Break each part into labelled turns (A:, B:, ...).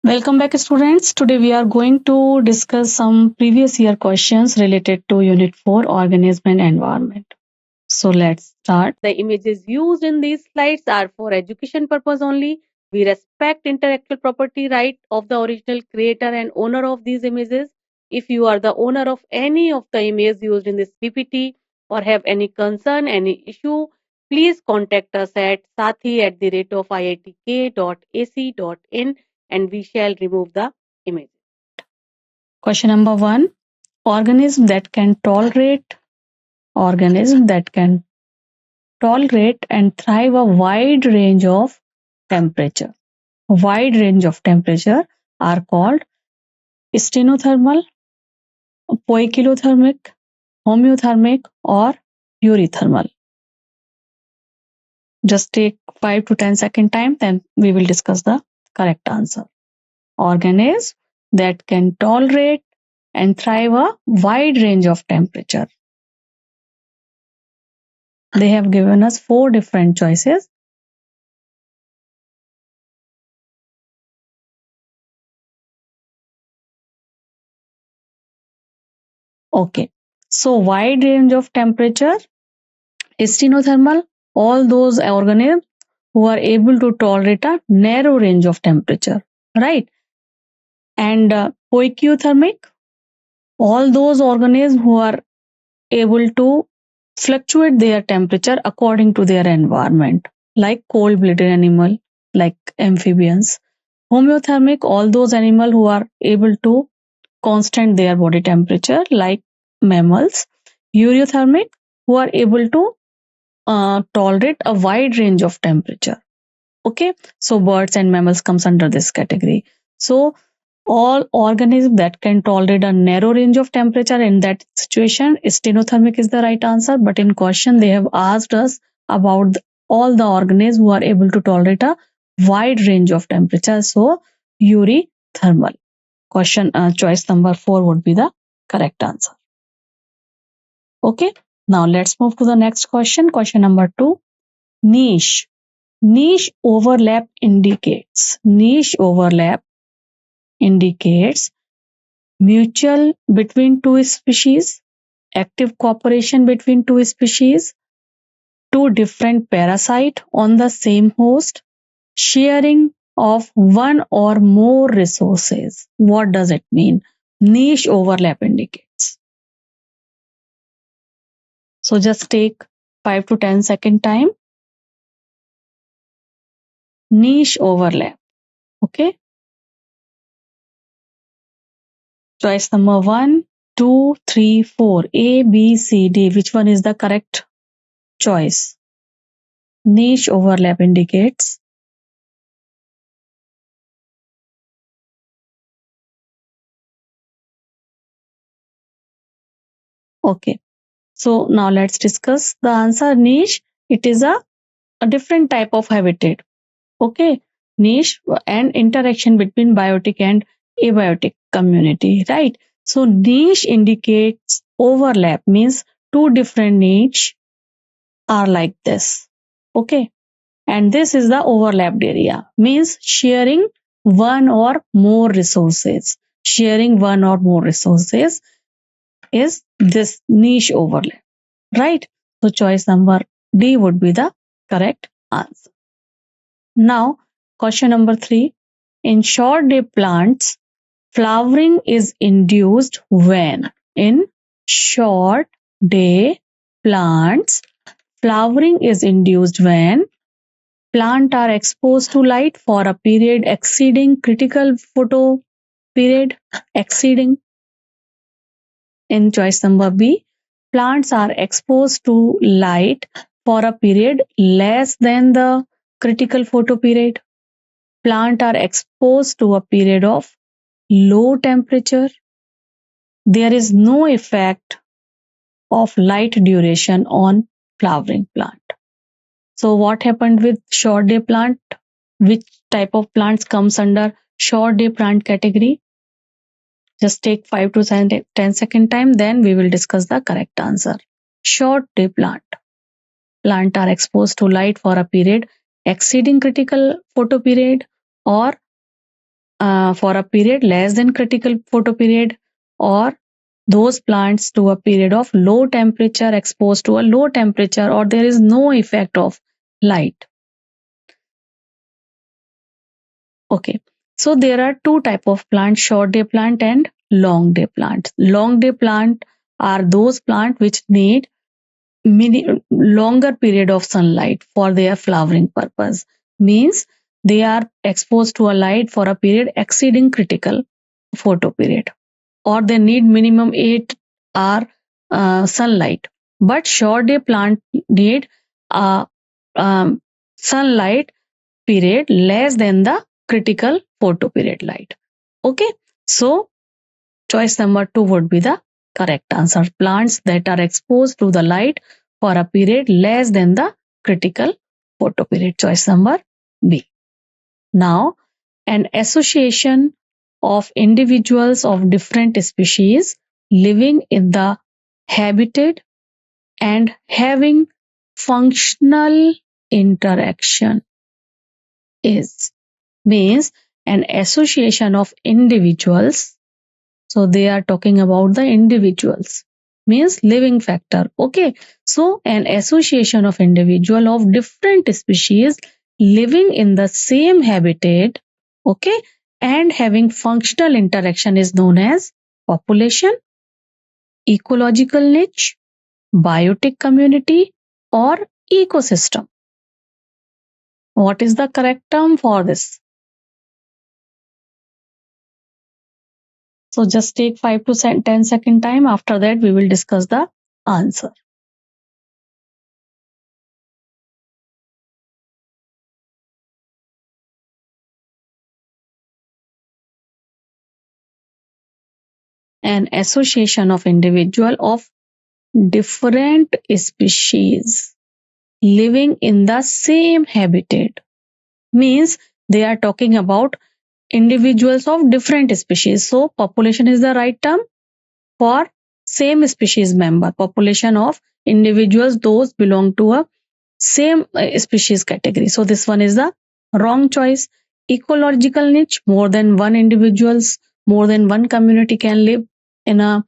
A: Welcome back, students. Today we are going to discuss some previous year questions related to Unit 4 Organism and Environment. So let's start. The images used in these slides are for education purpose only. We respect intellectual property right of the original creator and owner of these images. If you are the owner of any of the images used in this PPT or have any concern, any issue, please contact us at sathi@iitk.ac.in and we shall remove the image. Question number 1. Organism that can tolerate and thrive a wide range of temperature. Wide range of temperature are called stenothermal, poikilothermic, homeothermic or eurythermal. Just take 5 to 10 second time, then we will discuss the correct answer. Organisms that can tolerate and thrive a wide range of temperature. They have given us 4 different choices. Okay, so wide range of temperature, stenothermal, all those organisms who are able to tolerate a narrow range of temperature, right? And poikilothermic, all those organisms who are able to fluctuate their temperature according to their environment, like cold-blooded animal, like amphibians. Homeothermic, all those animals who are able to constant their body temperature, like mammals. Euryothermic, who are able to tolerate a wide range of temperature. Okay, so birds and mammals comes under this category. So all organisms that can tolerate a narrow range of temperature, in that situation stenothermic is the right answer. But in question they have asked us about all the organisms who are able to tolerate a wide range of temperature, so eurythermal. Question choice number 4 would be the correct answer. Okay, now let's move to the next question. Question number 2. Niche overlap indicates mutual between two species, active cooperation between two species, two different parasite on the same host, sharing of one or more resources. What does it mean? Niche overlap indicates. So just take 5 to 10 second time. Niche overlap. Okay. Choice number 1, 2, 3, 4. A, B, C, D. Which one is the correct choice? Niche overlap indicates. Okay. So now let's discuss the answer. Niche, it is a different type of habitat. Okay. Niche and interaction between biotic and abiotic community, right? So niche indicates overlap, means two different niche are like this. Okay. And this is the overlapped area, means sharing one or more resources. Sharing one or more resources is this niche overlap, right? So choice number D would be the correct answer. Now, question number 3. In short day plants, flowering is induced when? In short day plants, flowering is induced when plants are exposed to light for a period exceeding critical photo period. Exceeding. In choice number B, plants are exposed to light for a period less than the critical photo period. Plants are exposed to a period of low temperature. There is no effect of light duration on flowering plant. So what happened with short day plant? Which type of plants comes under short day plant category? Just take 5 to 10 second time, then we will discuss the correct answer. Short day plant. Plants are exposed to light for a period exceeding critical photo period, or for a period less than critical photoperiod, or those plants to a period of low temperature, exposed to a low temperature, or there is no effect of light. Okay, so there are two type of plants, short day plant and long day plant. Long day plant are those plant which need longer period of sunlight for their flowering purpose. Means they are exposed to a light for a period exceeding critical photoperiod, or they need minimum 8 hour sunlight. But short day plant need a sunlight period less than the critical photoperiod light. Okay, so choice number 2 would be the correct answer. Plants that are exposed to the light for a period less than the critical photoperiod. Choice number B. Now, an association of individuals of different species living in the habitat and having functional interaction is, means an association of individuals. So they are talking about the individuals, means living factor. Okay, so an association of individual of different species living in the same habitat, okay, and having functional interaction is known as population, ecological niche, biotic community, or ecosystem. What is the correct term for this? So just take 5 to 10 second time. After that, we will discuss the answer. An association of individual of different species living in the same habitat, means they are talking about individuals of different species. So population is the right term for same species member. Population of individuals, those belong to a same species category. So this one is the wrong choice. Ecological niche, more than one individuals, more than one community can live in a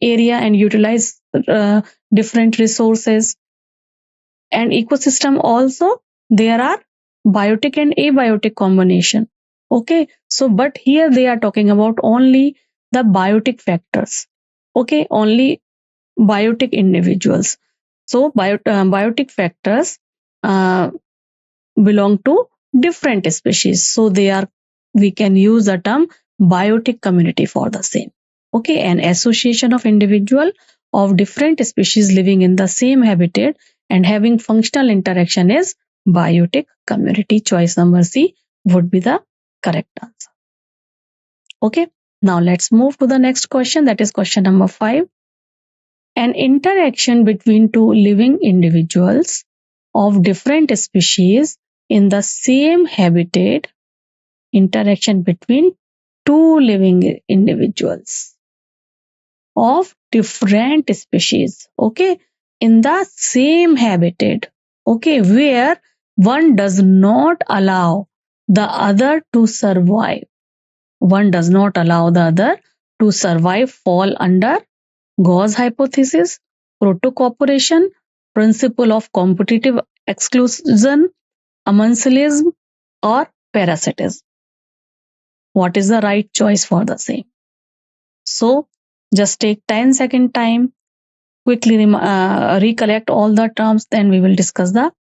A: area and utilize different resources. And ecosystem also, there are biotic and abiotic combination. Okay, so but here they are talking about only the biotic factors. Okay, only biotic individuals. So biotic factors belong to different species. So we can use the term biotic community for the same. Okay, an association of individual of different species living in the same habitat and having functional interaction is biotic community. Choice number C would be the correct answer. Okay, now let's move to the next question, that is question number 5. An interaction between two living individuals of different species in the same habitat, interaction between two living individuals of different species, okay, in the same habitat, okay, where one does not allow the other to survive. One does not allow the other to survive, fall under Gauss hypothesis, protocooperation, principle of competitive exclusion, commensalism, or parasitism. What is the right choice for the same? So just take 10 second time, quickly recollect all the terms, then we will discuss the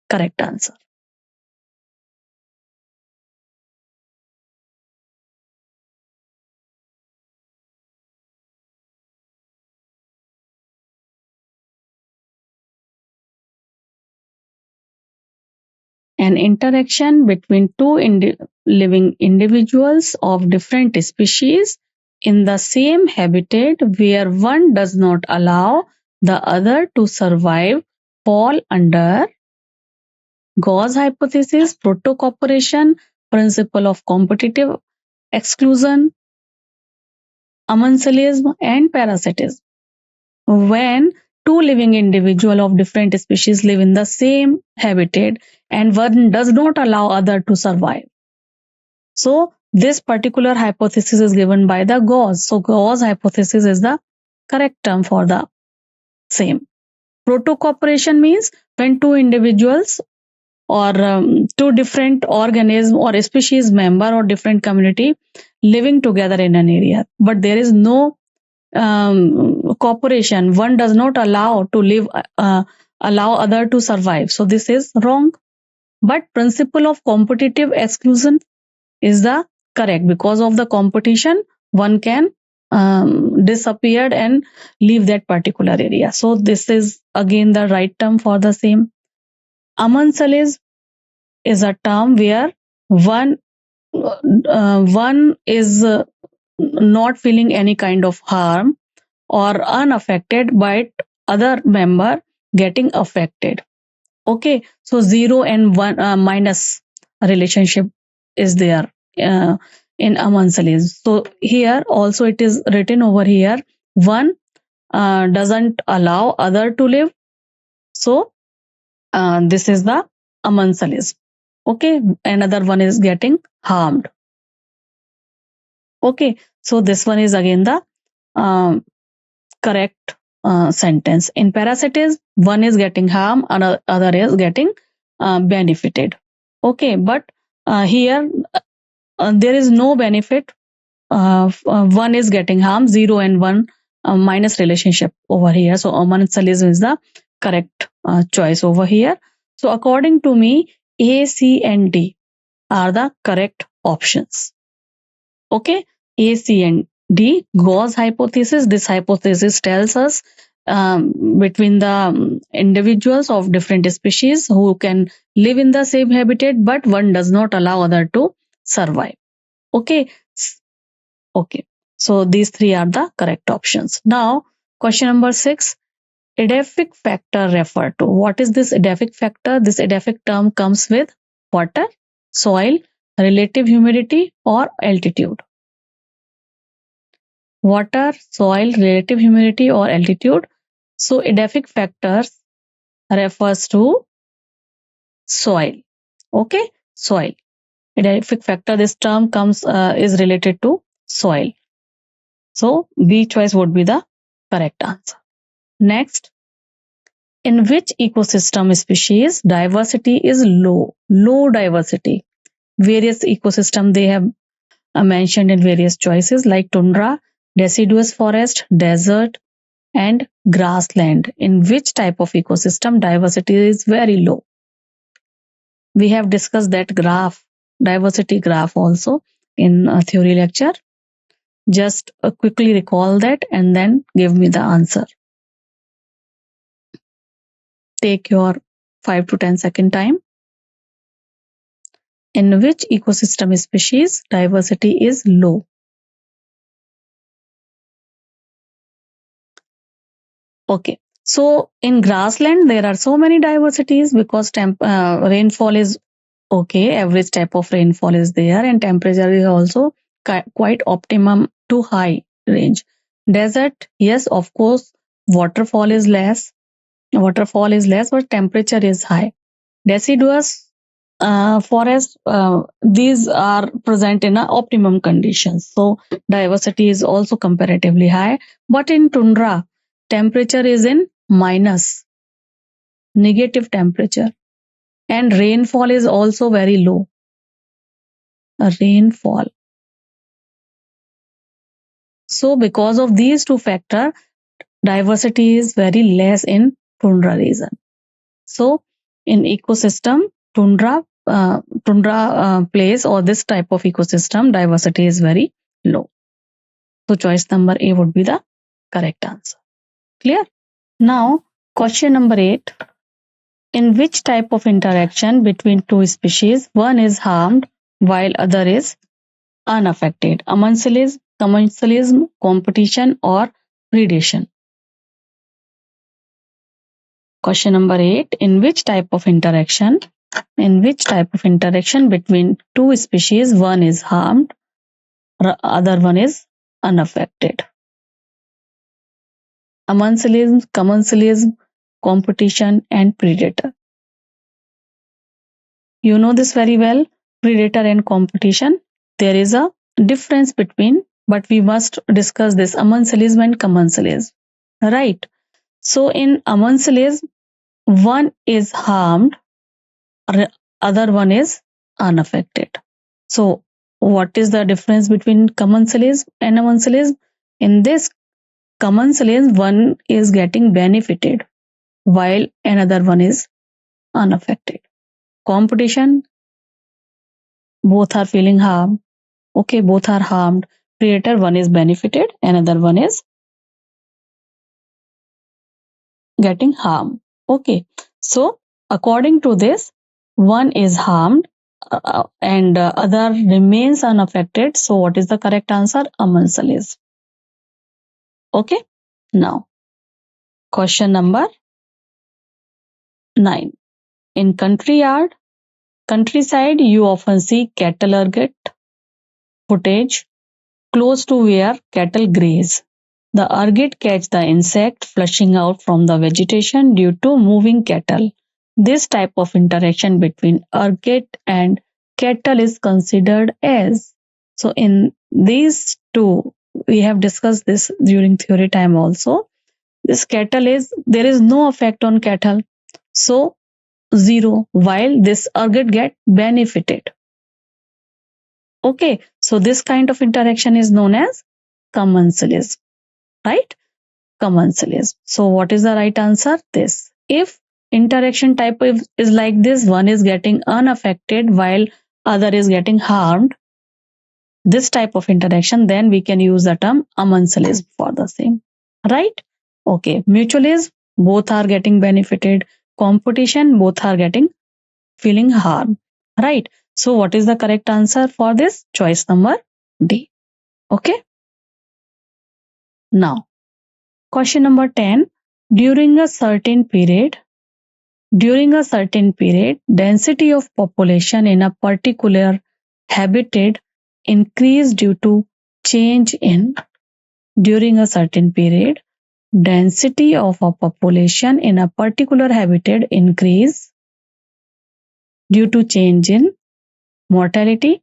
A: correct answer. An interaction between two living individuals of different species in the same habitat where one does not allow the other to survive fall under Gauss hypothesis, protocooperation, principle of competitive exclusion, commensalism, and parasitism. When two living individuals of different species live in the same habitat and one does not allow other to survive. So this particular hypothesis is given by the Gauss. So Gauss hypothesis is the correct term for the same. Proto-cooperation means when two individuals or two different organism or species member or different community living together in an area, but there is no cooperation. One does not allow to live, allow other to survive. So this is wrong. But principle of competitive exclusion is the correct. Because of the competition, one can disappear and leave that particular area. So this is again the right term for the same. Amansalism is a term where one is not feeling any kind of harm or unaffected, but other member getting affected. Okay, so 0 and 1 minus relationship is there in Amansalism. So here also it is written over here, one doesn't allow other to live. So this is the Amansalism. Okay, another one is getting harmed. Okay, so this one is again the correct sentence. In parasitism, one is getting harm, another is getting benefited. Okay, but here there is no benefit. One is getting harm, 0 and 1 minus relationship over here. So Amansalism is the correct choice over here. So according to me, A, C and D are the correct options. Okay, A, C and D, Gauss hypothesis. This hypothesis tells us between the individuals of different species who can live in the same habitat, but one does not allow other to survive. Okay, okay. So these three are the correct options. Now, question number 6. Edaphic factor referred to. What is this edaphic factor? This edaphic term comes with water, soil, relative humidity, or altitude. Water, soil, relative humidity, or altitude. So edaphic factors refers to soil. Okay, soil. Edaphic factor, this term comes is related to soil. So B choice would be the correct answer. Next, in which ecosystem species diversity is low? Low diversity. Various ecosystem they have mentioned in various choices like tundra, deciduous forest, desert, and grassland. In which type of ecosystem diversity is very low? We have discussed that graph, diversity graph also in a theory lecture. Just quickly recall that and then give me the answer. Take your 5 to 10 second time. In which ecosystem species diversity is low? Okay, so in grassland there are so many diversities because rainfall is okay, average type of rainfall is there, and temperature is also quite optimum to high range. Desert, yes, of course, waterfall is less, but temperature is high. Deciduous forest, these are present in optimum conditions, so diversity is also comparatively high. But in tundra, temperature is in minus, negative temperature, and rainfall is also very low. Rainfall. So because of these two factors, diversity is very less in tundra region. So in ecosystem, tundra place or this type of ecosystem, diversity is very low. So choice number A would be the correct answer. Clear? Now question number 8. In which type of interaction between two species one is harmed while other is unaffected? Amansalism, commensalism, competition, or predation? Question number 8. In which type of interaction between two species one is harmed, other one is unaffected? Amansalism, commensalism, competition, and predator. You know this very well, predator and competition. there is a difference between, but we must discuss this commensalism and commensalism, right? So in commensalism, one is harmed, other one is unaffected. So what is the difference between commensalism and commensalism? In this commensalism, one is getting benefited while another one is unaffected. Competition, both are feeling harm. Okay, both are harmed. Creator, one is benefited, another one is getting harm. Okay, so according to this, one is harmed and other remains unaffected. So what is the correct answer? Commensalism. Okay, now question number 9. In countryside, you often see cattle ergot footage close to where cattle graze. The ergot catch the insect flushing out from the vegetation due to moving cattle. This type of interaction between ergot and cattle is considered as. So in these two, we have discussed this during theory time also. This cattle is, there is no effect on cattle. So 0, while this ergot get benefited. Okay, so this kind of interaction is known as commensalism, right? Commensalism. So what is the right answer? This. If interaction type is like this, one is getting unaffected while other is getting harmed, this type of interaction, then we can use the term commensalism for the same, right? Okay, mutualism, both are getting benefited. Competition, both are getting feeling harm, right? So what is the correct answer for this? Choice number D. Okay, now question number 10. During a certain period, density of population in a particular habitat increased due to change in. During a certain period, density of a population in a particular habitat increase due to change in mortality,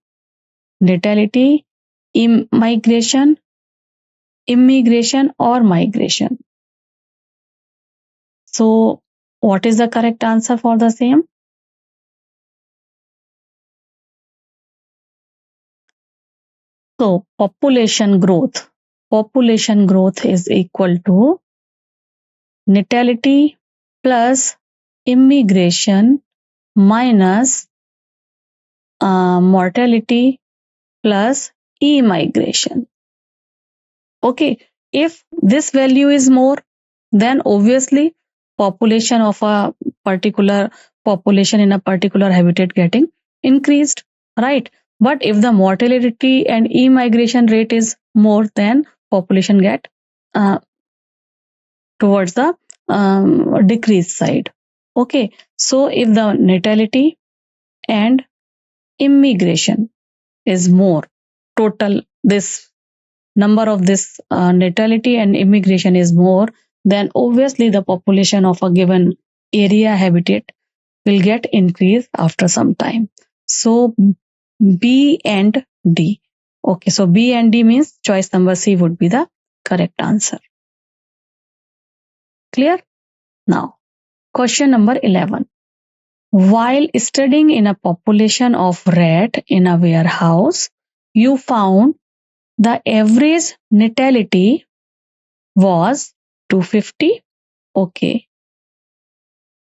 A: natality, immigration, or migration. So what is the correct answer for the same? So population growth is equal to natality plus immigration minus mortality plus immigration. Okay, if this value is more, then obviously population of a particular population in a particular habitat getting increased, right? But if the mortality and immigration rate is more, then population get uh, towards the decrease side. Okay, so if the natality and immigration is more, total this number of this natality and immigration is more, then obviously the population of a given area habitat will get increased after some time. So B and D. Okay, so B and D means choice number C would be the correct answer. Clear? Now, question number 11. While studying in a population of rat in a warehouse, you found the average natality was 250. Okay.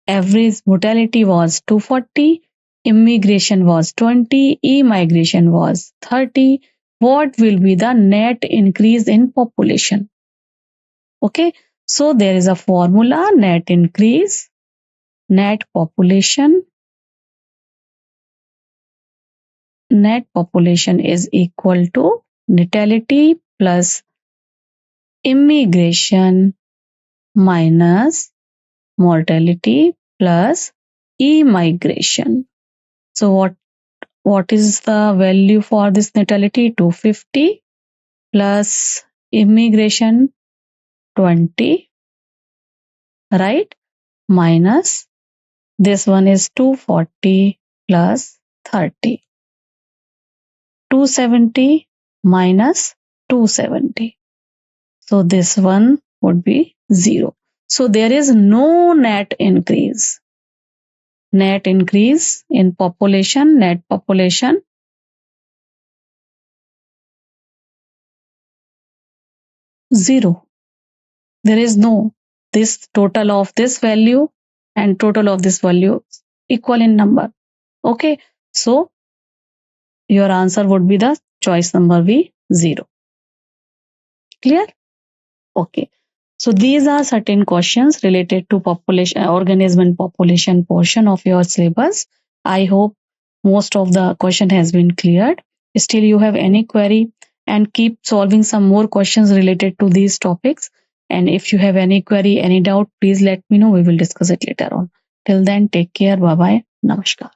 A: Average mortality was 240. Immigration was 20. Immigration was 30. What will be the net increase in population? Okay. So there is a formula: net increase, net population. Net population is equal to natality plus immigration minus mortality plus immigration. So what is the value for this natality? 250 plus immigration 20, right? Minus this one is 240 plus 30. 270 minus 270. So this one would be 0. So there is no net increase. Net increase in population, net population, 0. There is no, this total of this value and total of this value equal in number. Okay, so your answer would be the choice number B, 0. Clear? Okay. So these are certain questions related to population, organism and population portion of your syllabus. I hope most of the question has been cleared. Still you have any query, and keep solving some more questions related to these topics. And if you have any query, any doubt, please let me know. We will discuss it later on. Till then, take care. Bye bye. Namaskar.